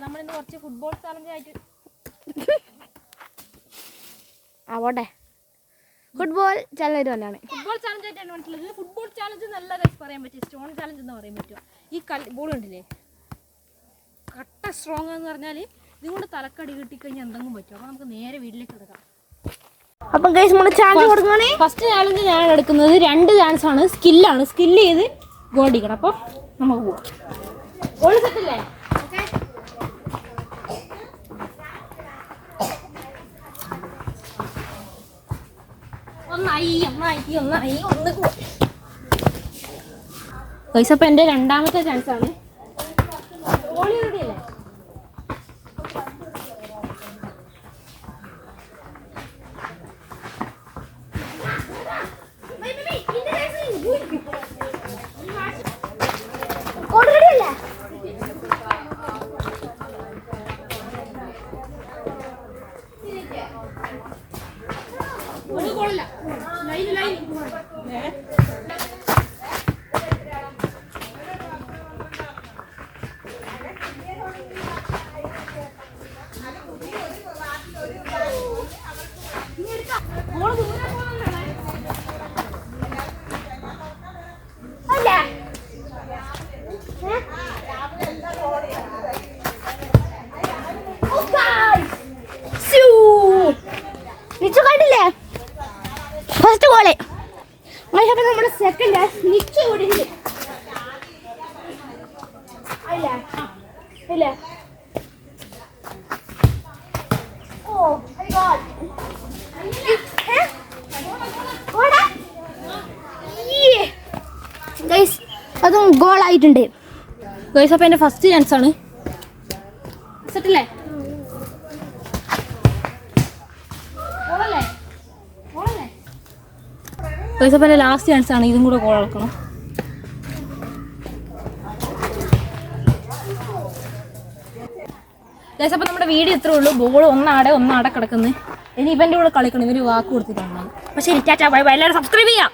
നമ്മളിന്ന് കുറച്ച് football challenge ആയിട്ട് ആവട്ടെ. ഫുട്ബോൾ ചാലഞ്ച് തന്നെയാണ്. ഫുട്ബോൾ ചാലഞ്ച് ആയിട്ടാണ് മനസ്സിലായത്. ഫുട്ബോൾ ചാലഞ്ച് നല്ല പറയാൻ പറ്റും. സ്റ്റോൺ ചാലഞ്ച് എന്ന് പറയാൻ പറ്റുമോ? ഈ ബോൾ ഉണ്ടല്ലേ, കട്ട സ്ട്രോങ് എന്ന് പറഞ്ഞാൽ ഇതുകൊണ്ട് തലക്കടി കിട്ടിക്കഴിഞ്ഞാൽ എന്തെങ്കിലും പറ്റും. അപ്പോൾ നമുക്ക് നേരെ വീട്ടിലേക്ക് എടുക്കാം. അപ്പം ഗൈസ് നമ്മൾ ചാലഞ്ച് കൊടുക്കുകയാണ്. ഫസ്റ്റ് ചാലഞ്ച് ഞാൻ എടുക്കുന്നത് 2 ചാൻസ് ആണ്. സ്കില്ലാണ്. സ്കില്ല് ചെയ്ത് ഗോൾ അടിക്കണം. അപ്പോൾ നമുക്ക് പോവാം. ഗോൾ സെറ്റല്ലേ? ഗൈസ് അപ്പം എൻ്റെ രണ്ടാമത്തെ ചാൻസ് ആണ്. ഗോളി റെഡിയല്ലേ? ഫസ്റ്റ് ഗോള് നമ്മുടെ സെക്കൻഡ് നിച്ച് കൂടിയില്ല. ഗൈസ് അതും ഗോളായിട്ടുണ്ട്. ഗൈസ് അപ്പം എൻ്റെ ഫസ്റ്റ് ചാൻസ് ആണ്. സെറ്റല്ലേ? ഗൈസ് അപ്പം എൻ്റെ ലാസ്റ്റ് ചാൻസ് ആണ്. ഇതും കൂടെ ഗോൾ കളിക്കണം. ഗൈസ് അപ്പം നമ്മുടെ വീഡിയോ ഇത്രേ ഉള്ളൂ. ബോൾ ഒന്നാടെ കിടക്കുന്നത്. ഇനി ഇവൻ്റെ കൂടെ കളിക്കണം. ഇവർ വാക്ക് കൊടുത്തിട്ടുണ്ടാകും. അപ്പോൾ ശരി, ടാറ്റാ ബൈ ബൈ. എല്ലാവരും സബ്സ്ക്രൈബ് ചെയ്യാം.